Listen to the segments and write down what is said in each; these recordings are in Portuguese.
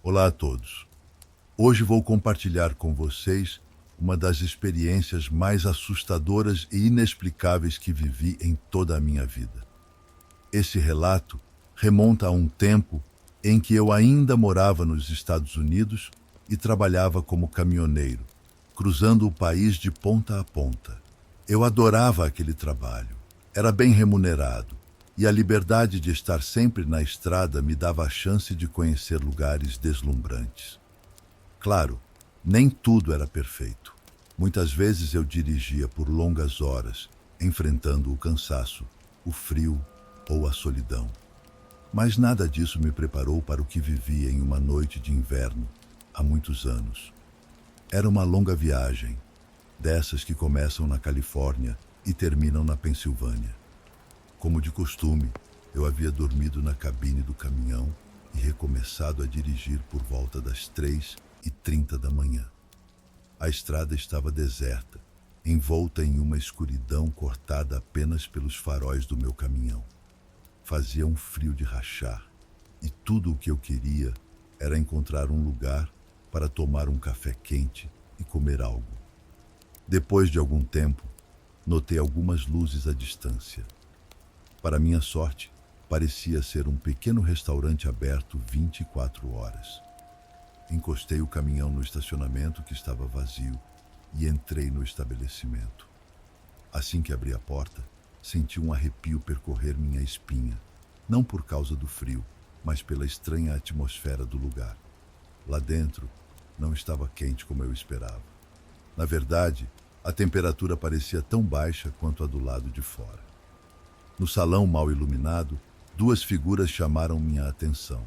Olá a todos. Hoje vou compartilhar com vocês uma das experiências mais assustadoras e inexplicáveis que vivi em toda a minha vida. Esse relato remonta a um tempo em que eu ainda morava nos Estados Unidos e trabalhava como caminhoneiro, cruzando o país de ponta a ponta. Eu adorava aquele trabalho. Era bem remunerado e a liberdade de estar sempre na estrada me dava a chance de conhecer lugares deslumbrantes. Claro, nem tudo era perfeito. Muitas vezes eu dirigia por longas horas, enfrentando o cansaço, o frio ou a solidão. Mas nada disso me preparou para o que vivia em uma noite de inverno, há muitos anos. Era uma longa viagem, dessas que começam na Califórnia e terminam na Pensilvânia. Como de costume, eu havia dormido na cabine do caminhão e recomeçado a dirigir por volta das 3h30 da manhã. A estrada estava deserta, envolta em uma escuridão cortada apenas pelos faróis do meu caminhão. Fazia um frio de rachar e tudo o que eu queria era encontrar um lugar para tomar um café quente e comer algo. Depois de algum tempo, notei algumas luzes à distância. Para minha sorte, parecia ser um pequeno restaurante aberto 24 horas. Encostei o caminhão no estacionamento que estava vazio e entrei no estabelecimento. Assim que abri a porta, senti um arrepio percorrer minha espinha, não por causa do frio, mas pela estranha atmosfera do lugar. Lá dentro, não estava quente como eu esperava. Na verdade, a temperatura parecia tão baixa quanto a do lado de fora. No salão mal iluminado, duas figuras chamaram minha atenção.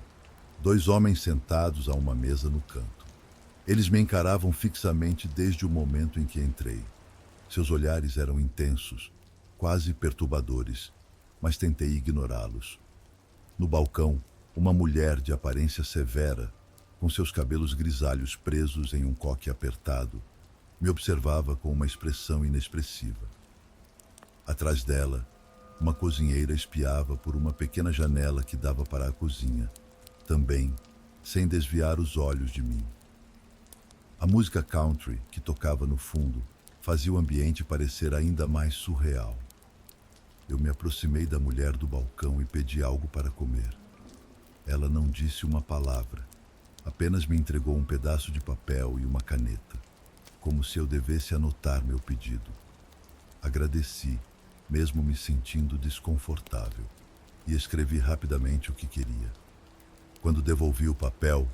Dois homens sentados a uma mesa no canto. Eles me encaravam fixamente desde o momento em que entrei. Seus olhares eram intensos, quase perturbadores, mas tentei ignorá-los. No balcão, uma mulher de aparência severa, com seus cabelos grisalhos presos em um coque apertado, me observava com uma expressão inexpressiva. Atrás dela, uma cozinheira espiava por uma pequena janela que dava para a cozinha, também sem desviar os olhos de mim. A música country que tocava no fundo fazia o ambiente parecer ainda mais surreal. Eu me aproximei da mulher do balcão e pedi algo para comer. Ela não disse uma palavra, apenas me entregou um pedaço de papel e uma caneta, como se eu devesse anotar meu pedido. Agradeci, mesmo me sentindo desconfortável, e escrevi rapidamente o que queria. Quando devolvi o papel,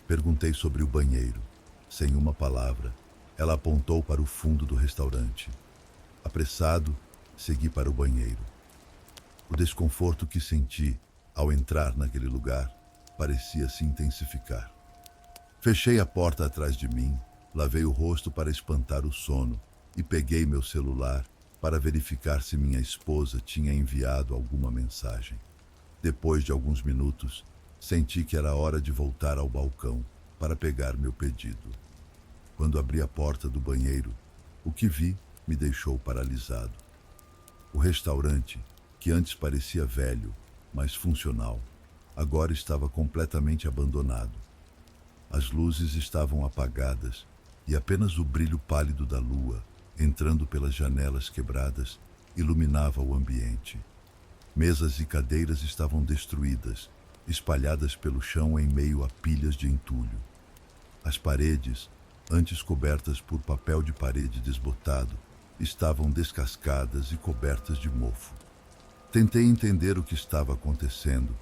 perguntei sobre o banheiro. Sem uma palavra, ela apontou para o fundo do restaurante. Apressado, segui para o banheiro. O desconforto que senti ao entrar naquele lugar parecia se intensificar. Fechei a porta atrás de mim, lavei o rosto para espantar o sono e peguei meu celular para verificar se minha esposa tinha enviado alguma mensagem. Depois de alguns minutos, senti que era hora de voltar ao balcão para pegar meu pedido. Quando abri a porta do banheiro, o que vi me deixou paralisado. O restaurante, que antes parecia velho, mas funcional, agora estava completamente abandonado. As luzes estavam apagadas e apenas o brilho pálido da lua, entrando pelas janelas quebradas, iluminava o ambiente. Mesas e cadeiras estavam destruídas, espalhadas pelo chão em meio a pilhas de entulho. As paredes, antes cobertas por papel de parede desbotado, estavam descascadas e cobertas de mofo. Tentei entender o que estava acontecendo,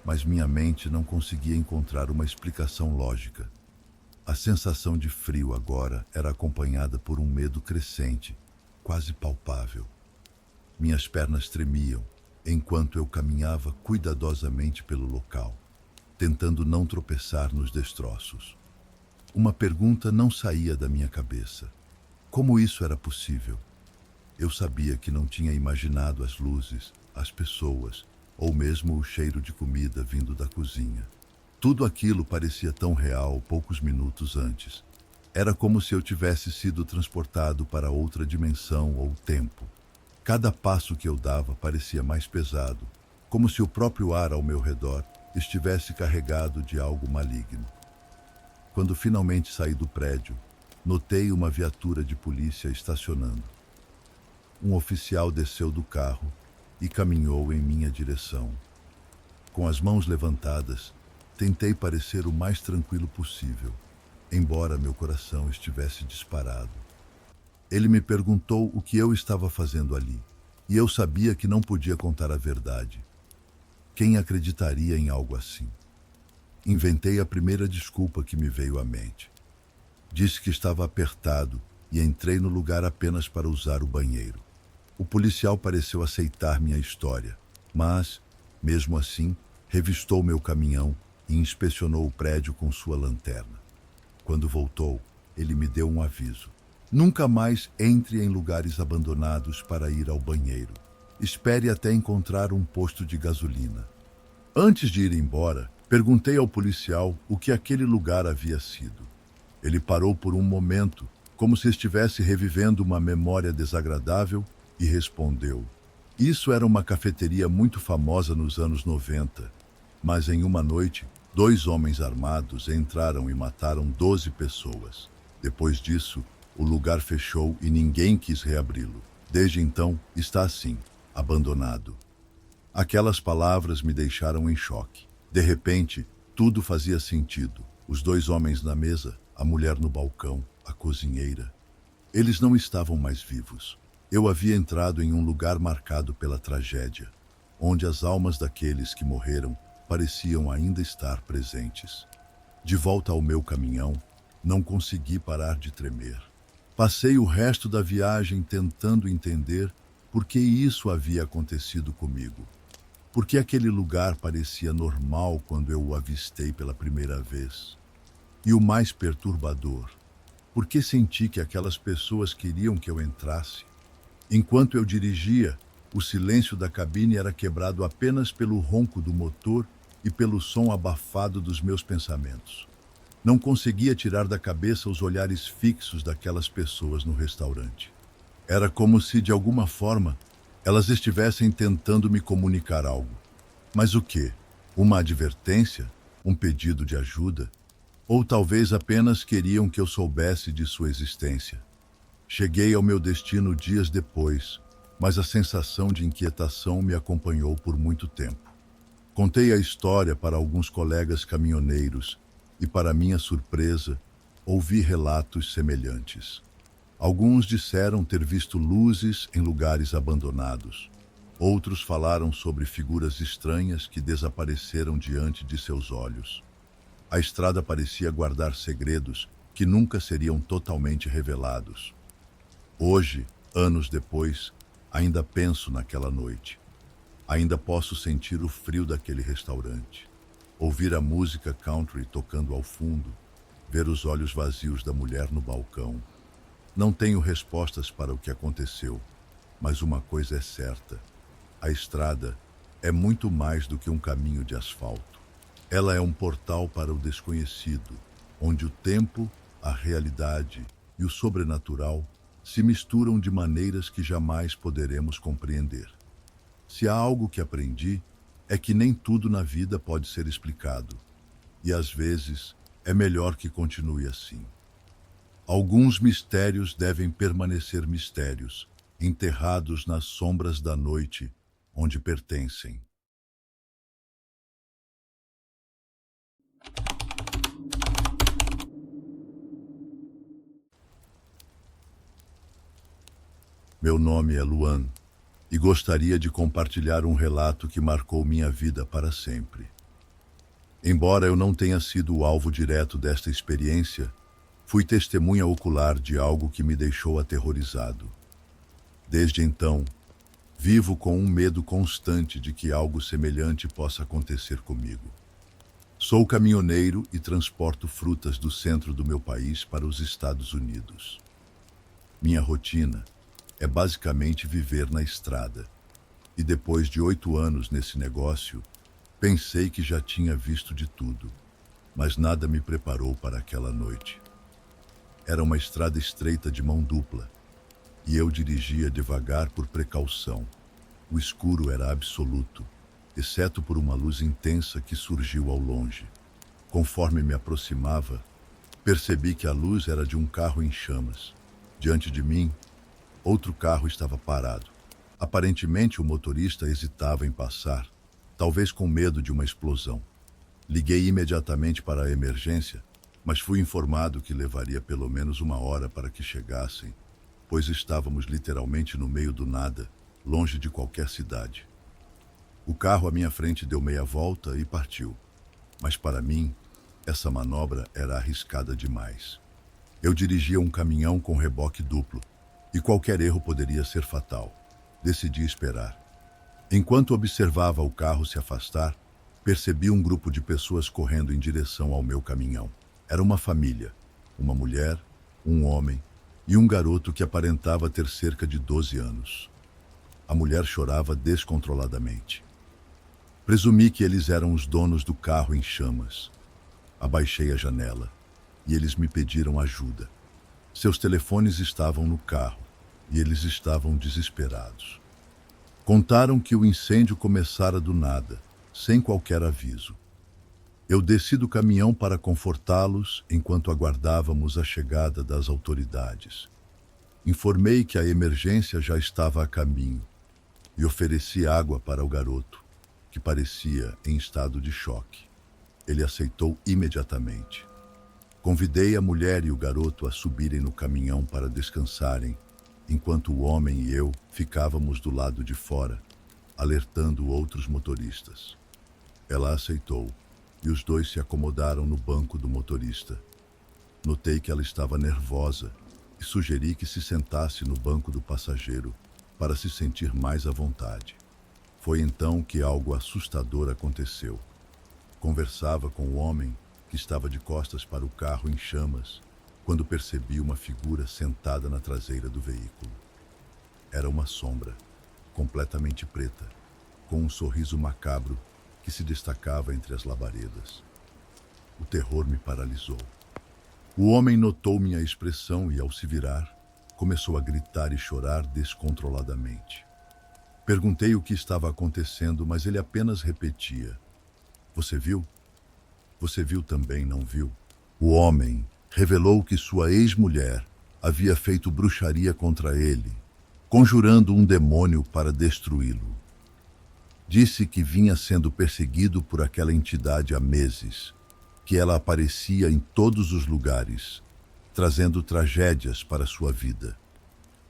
mas minha mente não conseguia encontrar uma explicação lógica. A sensação de frio agora era acompanhada por um medo crescente, quase palpável. Minhas pernas tremiam enquanto eu caminhava cuidadosamente pelo local, tentando não tropeçar nos destroços. Uma pergunta não saía da minha cabeça. Como isso era possível? Eu sabia que não tinha imaginado as luzes, as pessoas, ou mesmo o cheiro de comida vindo da cozinha. Tudo aquilo parecia tão real poucos minutos antes. Era como se eu tivesse sido transportado para outra dimensão ou tempo. Cada passo que eu dava parecia mais pesado, como se o próprio ar ao meu redor estivesse carregado de algo maligno. Quando finalmente saí do prédio, notei uma viatura de polícia estacionando. Um oficial desceu do carro e caminhou em minha direção. Com as mãos levantadas, tentei parecer o mais tranquilo possível, embora meu coração estivesse disparado. Ele me perguntou o que eu estava fazendo ali, e eu sabia que não podia contar a verdade. Quem acreditaria em algo assim? Inventei a primeira desculpa que me veio à mente. Disse que estava apertado e entrei no lugar apenas para usar o banheiro. O policial pareceu aceitar minha história, mas, mesmo assim, revistou meu caminhão e inspecionou o prédio com sua lanterna. Quando voltou, ele me deu um aviso. Nunca mais entre em lugares abandonados para ir ao banheiro. Espere até encontrar um posto de gasolina. Antes de ir embora, perguntei ao policial o que aquele lugar havia sido. Ele parou por um momento, como se estivesse revivendo uma memória desagradável, e respondeu: Isso era uma cafeteria muito famosa nos anos 90, mas em uma noite, 2 homens armados entraram e mataram 12 pessoas. Depois disso, o lugar fechou e ninguém quis reabri-lo. Desde então, está assim, abandonado. Aquelas palavras me deixaram em choque. De repente, tudo fazia sentido. Os 2 homens na mesa, a mulher no balcão, a cozinheira. Eles não estavam mais vivos. Eu havia entrado em um lugar marcado pela tragédia, onde as almas daqueles que morreram pareciam ainda estar presentes. De volta ao meu caminhão, não consegui parar de tremer. Passei o resto da viagem tentando entender por que isso havia acontecido comigo. Por que aquele lugar parecia normal quando eu o avistei pela primeira vez? E o mais perturbador, por que senti que aquelas pessoas queriam que eu entrasse? Enquanto eu dirigia, o silêncio da cabine era quebrado apenas pelo ronco do motor e pelo som abafado dos meus pensamentos. Não conseguia tirar da cabeça os olhares fixos daquelas pessoas no restaurante. Era como se, de alguma forma, elas estivessem tentando me comunicar algo. Mas o quê? Uma advertência? Um pedido de ajuda? Ou talvez apenas queriam que eu soubesse de sua existência? Cheguei ao meu destino dias depois, mas a sensação de inquietação me acompanhou por muito tempo. Contei a história para alguns colegas caminhoneiros e, para minha surpresa, ouvi relatos semelhantes. Alguns disseram ter visto luzes em lugares abandonados. Outros falaram sobre figuras estranhas que desapareceram diante de seus olhos. A estrada parecia guardar segredos que nunca seriam totalmente revelados. Hoje, anos depois, ainda penso naquela noite. Ainda posso sentir o frio daquele restaurante, ouvir a música country tocando ao fundo, ver os olhos vazios da mulher no balcão. Não tenho respostas para o que aconteceu, mas uma coisa é certa: a estrada é muito mais do que um caminho de asfalto. Ela é um portal para o desconhecido, onde o tempo, a realidade e o sobrenatural se misturam de maneiras que jamais poderemos compreender. Se há algo que aprendi, é que nem tudo na vida pode ser explicado, e às vezes é melhor que continue assim. Alguns mistérios devem permanecer mistérios, enterrados nas sombras da noite, onde pertencem. Meu nome é Luan e gostaria de compartilhar um relato que marcou minha vida para sempre. Embora eu não tenha sido o alvo direto desta experiência, fui testemunha ocular de algo que me deixou aterrorizado. Desde então, vivo com um medo constante de que algo semelhante possa acontecer comigo. Sou caminhoneiro e transporto frutas do centro do meu país para os Estados Unidos. Minha rotina é basicamente viver na estrada. E depois de 8 anos nesse negócio, pensei que já tinha visto de tudo, mas nada me preparou para aquela noite. Era uma estrada estreita de mão dupla, e eu dirigia devagar por precaução. O escuro era absoluto, exceto por uma luz intensa que surgiu ao longe. Conforme me aproximava, Percebi que a luz era de um carro em chamas. Diante de mim, outro carro estava parado. Aparentemente, o motorista hesitava em passar, talvez com medo de uma explosão. Liguei imediatamente para a emergência, mas fui informado que levaria pelo menos uma hora para que chegassem, pois estávamos literalmente no meio do nada, longe de qualquer cidade. O carro à minha frente deu meia volta e partiu, mas para mim, essa manobra era arriscada demais. Eu dirigia um caminhão com reboque duplo, e qualquer erro poderia ser fatal. Decidi esperar. Enquanto observava o carro se afastar, percebi um grupo de pessoas correndo em direção ao meu caminhão. Era uma família, uma mulher, um homem e um garoto que aparentava ter cerca de 12 anos. A mulher chorava descontroladamente. Presumi que eles eram os donos do carro em chamas. Abaixei a janela e eles me pediram ajuda. Seus telefones estavam no carro e eles estavam desesperados. Contaram que o incêndio começara do nada, sem qualquer aviso. Eu desci do caminhão para confortá-los enquanto aguardávamos a chegada das autoridades. Informei que a emergência já estava a caminho e ofereci água para o garoto, que parecia em estado de choque. Ele aceitou imediatamente. Convidei a mulher e o garoto a subirem no caminhão para descansarem, enquanto o homem e eu ficávamos do lado de fora, alertando outros motoristas. Ela aceitou, e os dois se acomodaram no banco do motorista. Notei que ela estava nervosa e sugeri que se sentasse no banco do passageiro para se sentir mais à vontade. Foi então que algo assustador aconteceu. Conversava com o homem, que estava de costas para o carro em chamas, quando percebi uma figura sentada na traseira do veículo. Era uma sombra, completamente preta, com um sorriso macabro que se destacava entre as labaredas. O terror me paralisou. O homem notou minha expressão e, ao se virar, começou a gritar e chorar descontroladamente. Perguntei o que estava acontecendo, mas ele apenas repetia: "Você viu? Você viu também, não viu?" O homem revelou que sua ex-mulher havia feito bruxaria contra ele, conjurando um demônio para destruí-lo. Disse que vinha sendo perseguido por aquela entidade há meses, que ela aparecia em todos os lugares, trazendo tragédias para sua vida.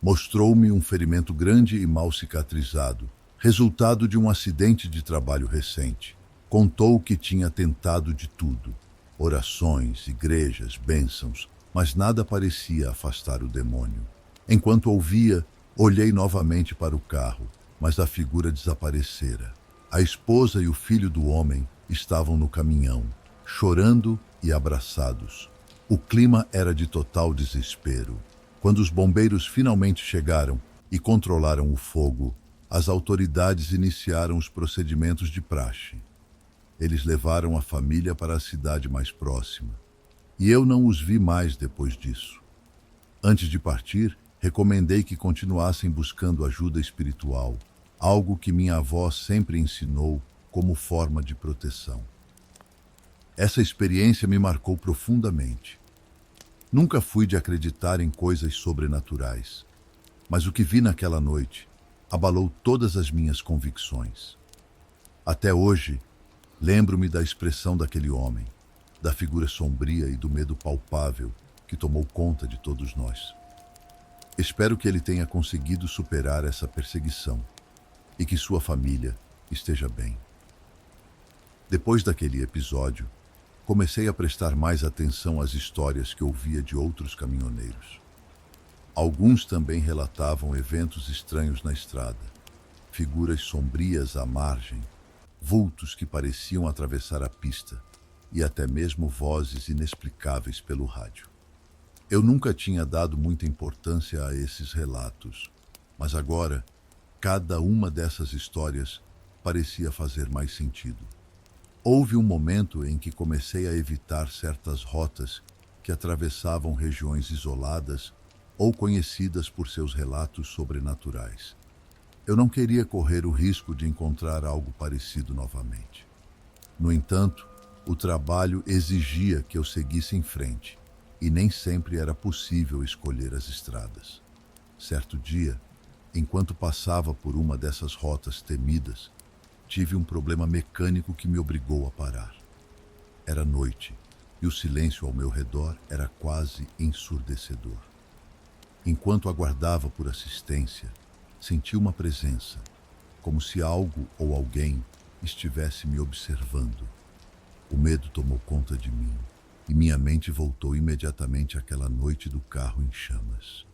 Mostrou-me um ferimento grande e mal cicatrizado, resultado de um acidente de trabalho recente. Contou que tinha tentado de tudo: orações, igrejas, bênçãos, mas nada parecia afastar o demônio. Enquanto ouvia, olhei novamente para o carro, mas a figura desaparecera. A esposa e o filho do homem estavam no caminhão, chorando e abraçados. O clima era de total desespero. Quando os bombeiros finalmente chegaram e controlaram o fogo, as autoridades iniciaram os procedimentos de praxe. Eles levaram a família para a cidade mais próxima, e eu não os vi mais depois disso. Antes de partir, recomendei que continuassem buscando ajuda espiritual, algo que minha avó sempre ensinou como forma de proteção. Essa experiência me marcou profundamente. Nunca fui de acreditar em coisas sobrenaturais, mas o que vi naquela noite abalou todas as minhas convicções. Até hoje, lembro-me da expressão daquele homem, da figura sombria e do medo palpável que tomou conta de todos nós. Espero que ele tenha conseguido superar essa perseguição e que sua família esteja bem. Depois daquele episódio, comecei a prestar mais atenção às histórias que ouvia de outros caminhoneiros. Alguns também relatavam eventos estranhos na estrada, figuras sombrias à margem, vultos que pareciam atravessar a pista e até mesmo vozes inexplicáveis pelo rádio. Eu nunca tinha dado muita importância a esses relatos, mas agora, cada uma dessas histórias parecia fazer mais sentido. Houve um momento em que comecei a evitar certas rotas que atravessavam regiões isoladas ou conhecidas por seus relatos sobrenaturais. Eu não queria correr o risco de encontrar algo parecido novamente. No entanto, o trabalho exigia que eu seguisse em frente, e nem sempre era possível escolher as estradas. Certo dia, enquanto passava por uma dessas rotas temidas, tive um problema mecânico que me obrigou a parar. Era noite e o silêncio ao meu redor era quase ensurdecedor. Enquanto aguardava por assistência, senti uma presença, como se algo ou alguém estivesse me observando. O medo tomou conta de mim e minha mente voltou imediatamente àquela noite do carro em chamas.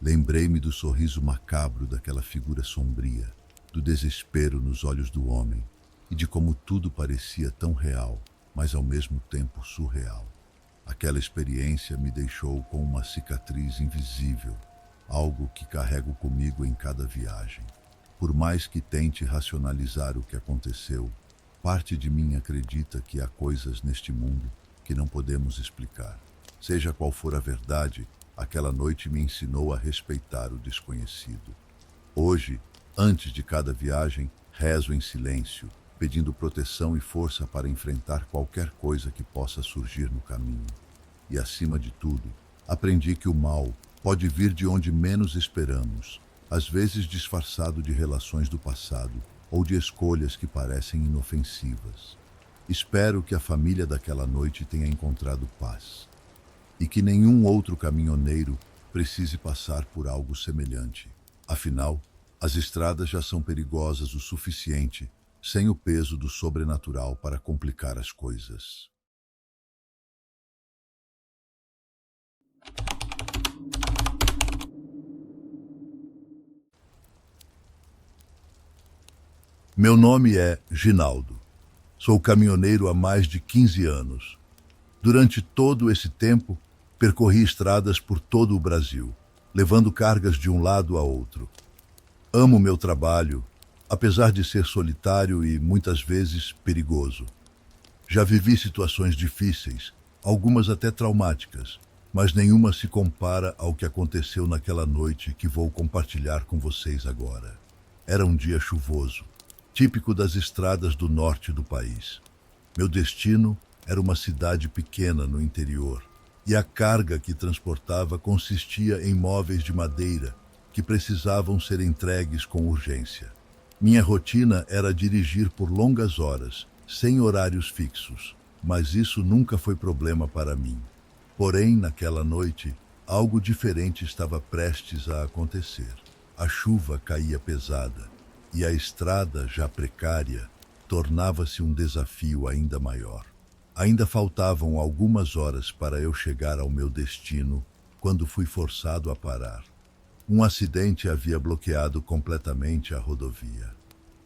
Lembrei-me do sorriso macabro daquela figura sombria, do desespero nos olhos do homem e de como tudo parecia tão real, mas ao mesmo tempo surreal. Aquela experiência me deixou com uma cicatriz invisível, algo que carrego comigo em cada viagem. Por mais que tente racionalizar o que aconteceu, parte de mim acredita que há coisas neste mundo que não podemos explicar. Seja qual for a verdade, aquela noite me ensinou a respeitar o desconhecido. Hoje, antes de cada viagem, rezo em silêncio, pedindo proteção e força para enfrentar qualquer coisa que possa surgir no caminho. E, acima de tudo, aprendi que o mal pode vir de onde menos esperamos, às vezes disfarçado de relações do passado ou de escolhas que parecem inofensivas. Espero que a família daquela noite tenha encontrado paz e que nenhum outro caminhoneiro precise passar por algo semelhante. Afinal, as estradas já são perigosas o suficiente sem o peso do sobrenatural para complicar as coisas. Meu nome é Ginaldo. Sou caminhoneiro há mais de 15 anos. Durante todo esse tempo, percorri estradas por todo o Brasil, levando cargas de um lado a outro. Amo meu trabalho, apesar de ser solitário e muitas vezes perigoso. Já vivi situações difíceis, algumas até traumáticas, mas nenhuma se compara ao que aconteceu naquela noite que vou compartilhar com vocês agora. Era um dia chuvoso, típico das estradas do norte do país. Meu destino era uma cidade pequena no interior, e a carga que transportava consistia em móveis de madeira que precisavam ser entregues com urgência. Minha rotina era dirigir por longas horas, sem horários fixos, mas isso nunca foi problema para mim. Porém, naquela noite, algo diferente estava prestes a acontecer. A chuva caía pesada, e a estrada, já precária, tornava-se um desafio ainda maior. Ainda faltavam algumas horas para eu chegar ao meu destino quando fui forçado a parar. Um acidente havia bloqueado completamente a rodovia.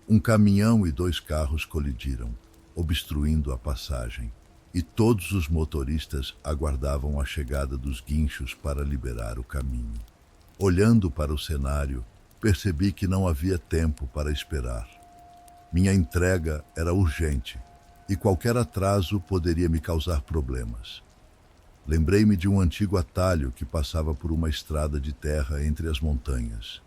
Um caminhão e 2 carros colidiram, obstruindo a passagem, e todos os motoristas aguardavam a chegada dos guinchos para liberar o caminho. Olhando para o cenário, percebi que não havia tempo para esperar. Minha entrega era urgente e qualquer atraso poderia me causar problemas. Lembrei-me de um antigo atalho que passava por uma estrada de terra entre as montanhas.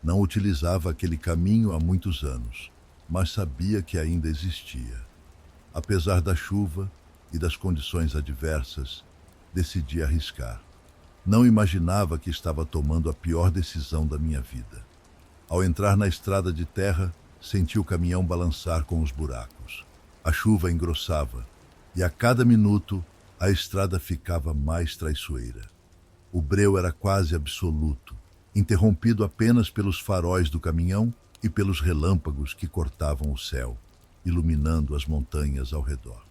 Não utilizava aquele caminho há muitos anos, mas sabia que ainda existia. Apesar da chuva e das condições adversas, decidi arriscar. Não imaginava que estava tomando a pior decisão da minha vida. Ao entrar na estrada de terra, senti o caminhão balançar com os buracos. A chuva engrossava e a cada minuto a estrada ficava mais traiçoeira. O breu era quase absoluto, interrompido apenas pelos faróis do caminhão e pelos relâmpagos que cortavam o céu, iluminando as montanhas ao redor.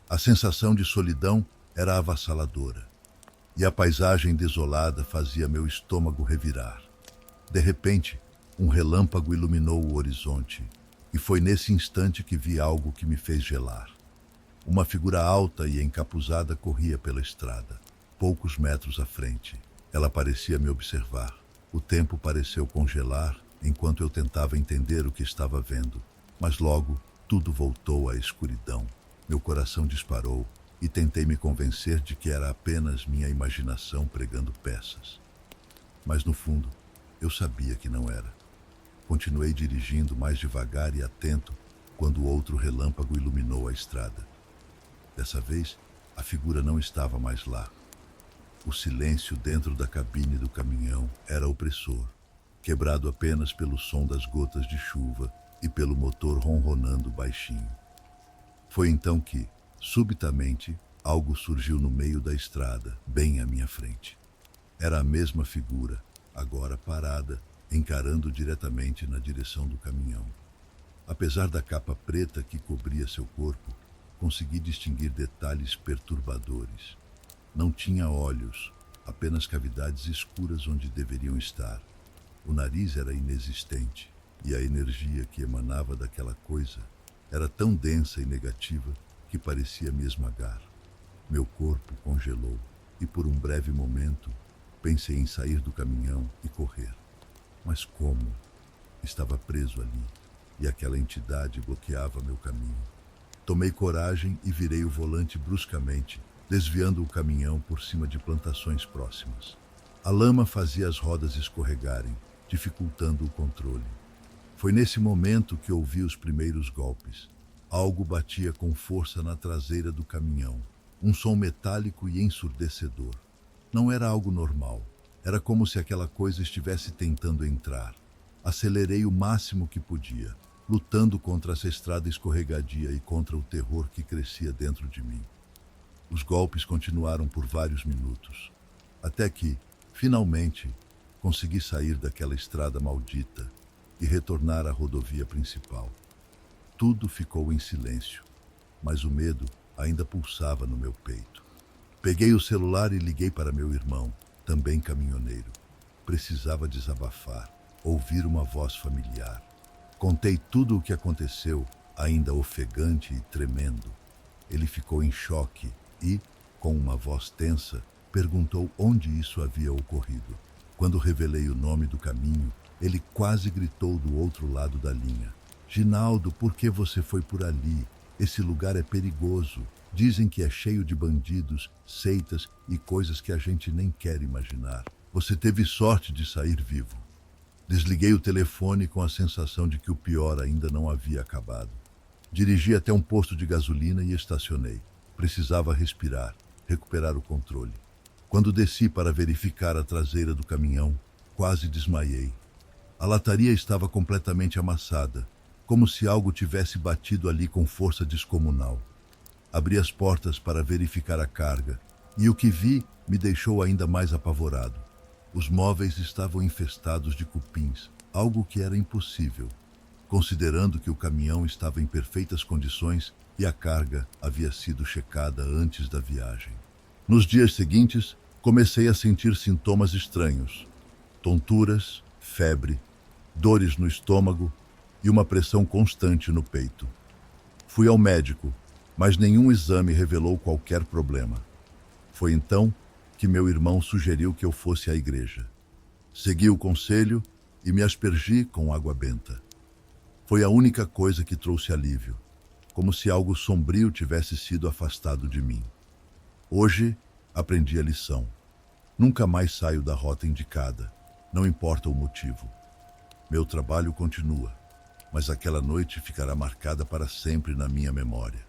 A sensação de solidão era avassaladora, e a paisagem desolada fazia meu estômago revirar. De repente, um relâmpago iluminou o horizonte, e foi nesse instante que vi algo que me fez gelar. Uma figura alta e encapuzada corria pela estrada, poucos metros à frente. Ela parecia me observar. O tempo pareceu congelar enquanto eu tentava entender o que estava vendo, mas logo tudo voltou à escuridão. Meu coração disparou e tentei me convencer de que era apenas minha imaginação pregando peças. Mas no fundo, eu sabia que não era. Continuei dirigindo mais devagar e atento quando outro relâmpago iluminou a estrada. Dessa vez, a figura não estava mais lá. O silêncio dentro da cabine do caminhão era opressor, quebrado apenas pelo som das gotas de chuva e pelo motor ronronando baixinho. Foi então que, subitamente, algo surgiu no meio da estrada, bem à minha frente. Era a mesma figura, agora parada, encarando diretamente na direção do caminhão. Apesar da capa preta que cobria seu corpo, consegui distinguir detalhes perturbadores. Não tinha olhos, apenas cavidades escuras onde deveriam estar. O nariz era inexistente, e a energia que emanava daquela coisa era tão densa e negativa que parecia me esmagar. Meu corpo congelou, e por um breve momento pensei em sair do caminhão e correr. Mas como? Estava preso ali, e aquela entidade bloqueava meu caminho. Tomei coragem e virei o volante bruscamente, desviando o caminhão por cima de plantações próximas. A lama fazia as rodas escorregarem, dificultando o controle. Foi nesse momento que ouvi os primeiros golpes. Algo batia com força na traseira do caminhão, um som metálico e ensurdecedor. Não era algo normal, era como se aquela coisa estivesse tentando entrar. Acelerei o máximo que podia, lutando contra essa estrada escorregadia e contra o terror que crescia dentro de mim. Os golpes continuaram por vários minutos, até que, finalmente, consegui sair daquela estrada maldita e retornar à rodovia principal. Tudo ficou em silêncio, mas o medo ainda pulsava no meu peito. Peguei o celular e liguei para meu irmão, também caminhoneiro. Precisava desabafar, ouvir uma voz familiar. Contei tudo o que aconteceu, ainda ofegante e tremendo. Ele ficou em choque e, com uma voz tensa, perguntou onde isso havia ocorrido. Quando revelei o nome do caminho, ele quase gritou do outro lado da linha. Ginaldo, por que você foi por ali? Esse lugar é perigoso. Dizem que é cheio de bandidos, seitas e coisas que a gente nem quer imaginar. Você teve sorte de sair vivo. Desliguei o telefone com a sensação de que o pior ainda não havia acabado. Dirigi até um posto de gasolina e estacionei. Precisava respirar, recuperar o controle. Quando desci para verificar a traseira do caminhão, quase desmaiei. A lataria estava completamente amassada, como se algo tivesse batido ali com força descomunal. Abri as portas para verificar a carga, e o que vi me deixou ainda mais apavorado. Os móveis estavam infestados de cupins, algo que era impossível, considerando que o caminhão estava em perfeitas condições e a carga havia sido checada antes da viagem. Nos dias seguintes, comecei a sentir sintomas estranhos: tonturas, febre, dores no estômago e uma pressão constante no peito. Fui ao médico, mas nenhum exame revelou qualquer problema. Foi então que meu irmão sugeriu que eu fosse à igreja. Segui o conselho e me aspergi com água benta. Foi a única coisa que trouxe alívio, como se algo sombrio tivesse sido afastado de mim. Hoje, aprendi a lição. Nunca mais saio da rota indicada, não importa o motivo. Meu trabalho continua, mas aquela noite ficará marcada para sempre na minha memória.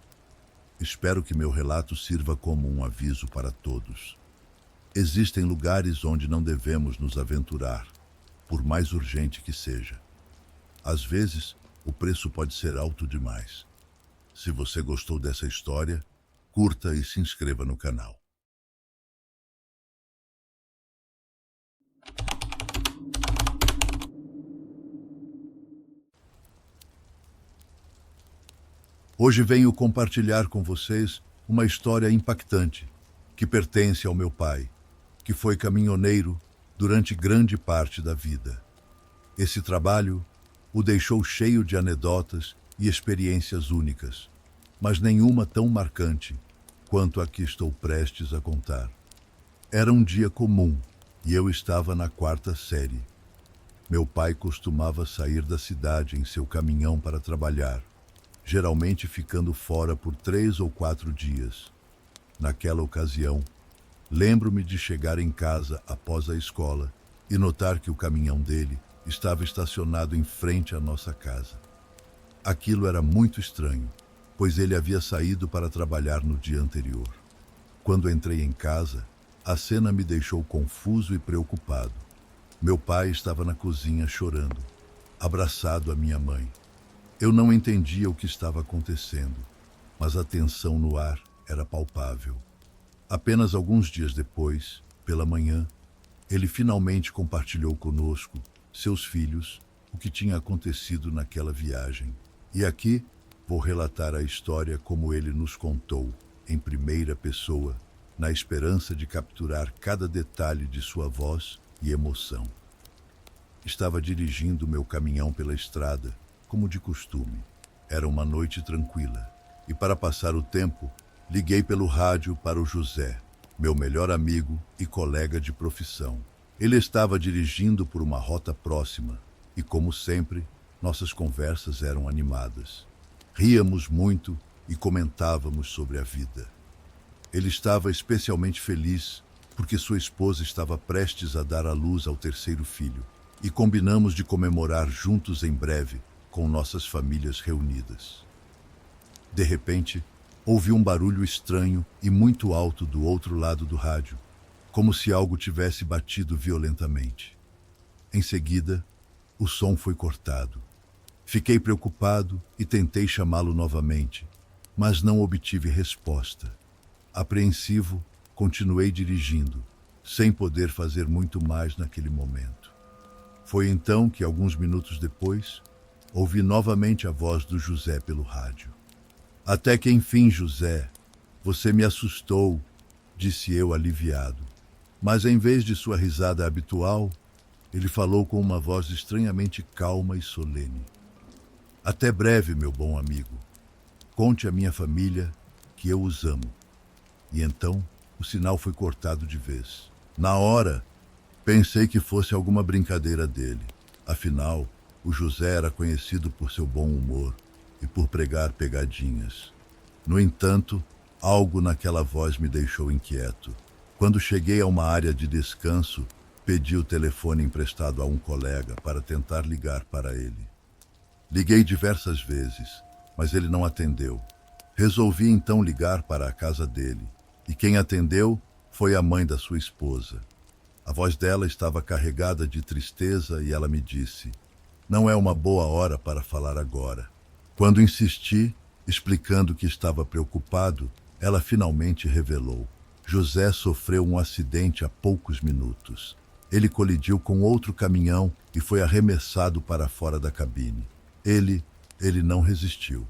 Espero que meu relato sirva como um aviso para todos. Existem lugares onde não devemos nos aventurar, por mais urgente que seja. Às vezes, o preço pode ser alto demais. Se você gostou dessa história, curta e se inscreva no canal. Hoje venho compartilhar com vocês uma história impactante que pertence ao meu pai, que foi caminhoneiro durante grande parte da vida. Esse trabalho o deixou cheio de anedotas e experiências únicas, mas nenhuma tão marcante quanto a que estou prestes a contar. Era um dia comum e eu estava na quarta série. Meu pai costumava sair da cidade em seu caminhão para trabalhar, geralmente ficando fora por 3 ou 4 dias. Naquela ocasião, lembro-me de chegar em casa após a escola e notar que o caminhão dele estava estacionado em frente à nossa casa. Aquilo era muito estranho, pois ele havia saído para trabalhar no dia anterior. Quando entrei em casa, A cena me deixou confuso e preocupado. Meu pai estava na cozinha chorando, abraçado à minha mãe. Eu não entendia o que estava acontecendo, mas a tensão no ar era palpável. Apenas alguns dias depois, pela manhã, ele finalmente compartilhou conosco, seus filhos, o que tinha acontecido naquela viagem. E aqui vou relatar a história como ele nos contou, em primeira pessoa, na esperança de capturar cada detalhe de sua voz e emoção. Estava dirigindo meu caminhão pela estrada, como de costume. Era uma noite tranquila, e para passar o tempo, liguei pelo rádio para o José, meu melhor amigo e colega de profissão. Ele estava dirigindo por uma rota próxima e, como sempre, nossas conversas eram animadas. Ríamos muito e comentávamos sobre a vida. Ele estava especialmente feliz porque sua esposa estava prestes a dar à luz ao terceiro filho e combinamos de comemorar juntos em breve com nossas famílias reunidas. De repente, ouvi um barulho estranho e muito alto do outro lado do rádio, como se algo tivesse batido violentamente. Em seguida, o som foi cortado. Fiquei preocupado e tentei chamá-lo novamente, mas não obtive resposta. Apreensivo, continuei dirigindo, sem poder fazer muito mais naquele momento. Foi então que, alguns minutos depois, ouvi novamente a voz do José pelo rádio. Até que enfim, José, você me assustou, disse eu aliviado. Mas em vez de sua risada habitual, ele falou com uma voz estranhamente calma e solene. Até breve, meu bom amigo. Conte à minha família que eu os amo. E então, o sinal foi cortado de vez. Na hora, pensei que fosse alguma brincadeira dele. Afinal, o José era conhecido por seu bom humor e por pregar pegadinhas. No entanto, algo naquela voz me deixou inquieto. Quando cheguei a uma área de descanso, pedi o telefone emprestado a um colega para tentar ligar para ele. Liguei diversas vezes, mas ele não atendeu. Resolvi então ligar para a casa dele, e quem atendeu foi a mãe da sua esposa. A voz dela estava carregada de tristeza e ela me disse: "Não é uma boa hora para falar agora." Quando insisti, explicando que estava preocupado, ela finalmente revelou: José sofreu um acidente há poucos minutos. Ele colidiu com outro caminhão e foi arremessado para fora da cabine. Ele não resistiu.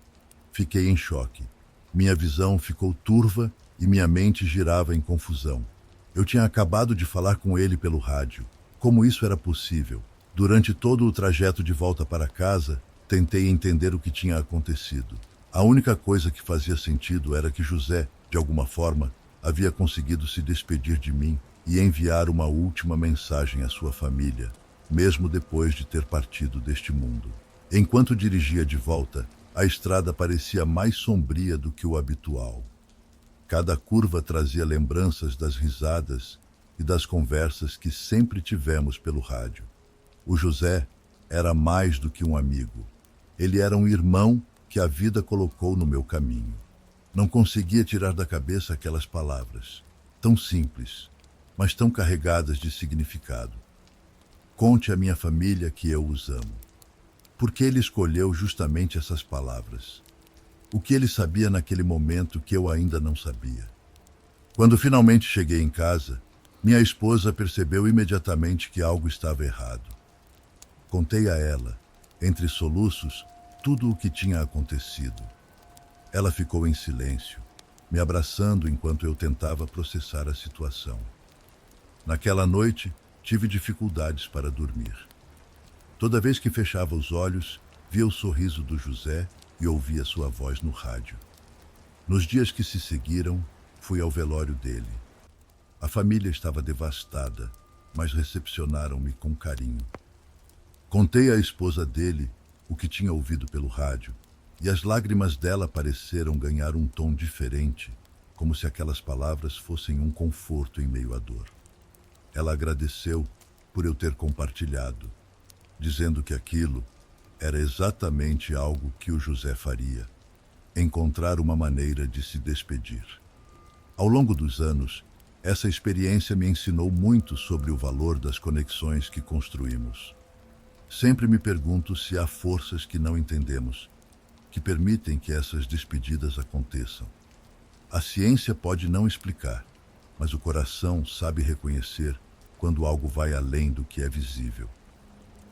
Fiquei em choque. Minha visão ficou turva e minha mente girava em confusão. Eu tinha acabado de falar com ele pelo rádio. Como isso era possível? Durante todo o trajeto de volta para casa, tentei entender o que tinha acontecido. A única coisa que fazia sentido era que José, de alguma forma, havia conseguido se despedir de mim e enviar uma última mensagem à sua família, mesmo depois de ter partido deste mundo. Enquanto dirigia de volta, a estrada parecia mais sombria do que o habitual. Cada curva trazia lembranças das risadas e das conversas que sempre tivemos pelo rádio. O José era mais do que um amigo. Ele era um irmão que a vida colocou no meu caminho. Não conseguia tirar da cabeça aquelas palavras, tão simples, mas tão carregadas de significado. Conte à minha família que eu os amo. Por que ele escolheu justamente essas palavras? O que ele sabia naquele momento que eu ainda não sabia? Quando finalmente cheguei em casa, minha esposa percebeu imediatamente que algo estava errado. Contei a ela, entre soluços, tudo o que tinha acontecido. Ela ficou em silêncio, me abraçando enquanto eu tentava processar a situação. Naquela noite, tive dificuldades para dormir. Toda vez que fechava os olhos, via o sorriso do José e ouvia sua voz no rádio. Nos dias que se seguiram, fui ao velório dele. A família estava devastada, mas recepcionaram-me com carinho. Contei à esposa dele o que tinha ouvido pelo rádio, e as lágrimas dela pareceram ganhar um tom diferente, como se aquelas palavras fossem um conforto em meio à dor. Ela agradeceu por eu ter compartilhado, dizendo que aquilo era exatamente algo que o José faria, encontrar uma maneira de se despedir. Ao longo dos anos, Essa experiência me ensinou muito sobre o valor das conexões que construímos. Sempre me pergunto se há forças que não entendemos, que permitem que essas despedidas aconteçam. A ciência pode não explicar, mas o coração sabe reconhecer quando algo vai além do que é visível.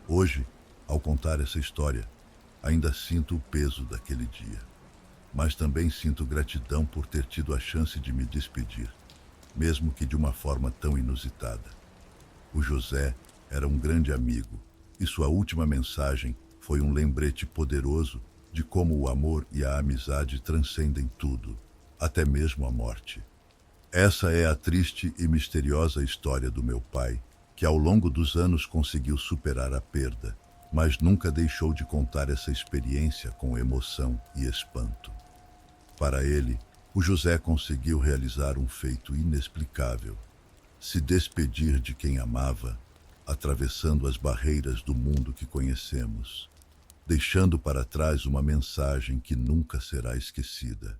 Hoje, ao contar essa história, ainda sinto o peso daquele dia, mas também sinto gratidão por ter tido a chance de me despedir, mesmo que de uma forma tão inusitada. O José era um grande amigo, e sua última mensagem foi um lembrete poderoso de como o amor e a amizade transcendem tudo, até mesmo a morte. Essa é a triste e misteriosa história do meu pai, que ao longo dos anos conseguiu superar a perda, mas nunca deixou de contar essa experiência com emoção e espanto. Para ele, o José conseguiu realizar um feito inexplicável: se despedir de quem amava, atravessando as barreiras do mundo que conhecemos, deixando para trás uma mensagem que nunca será esquecida.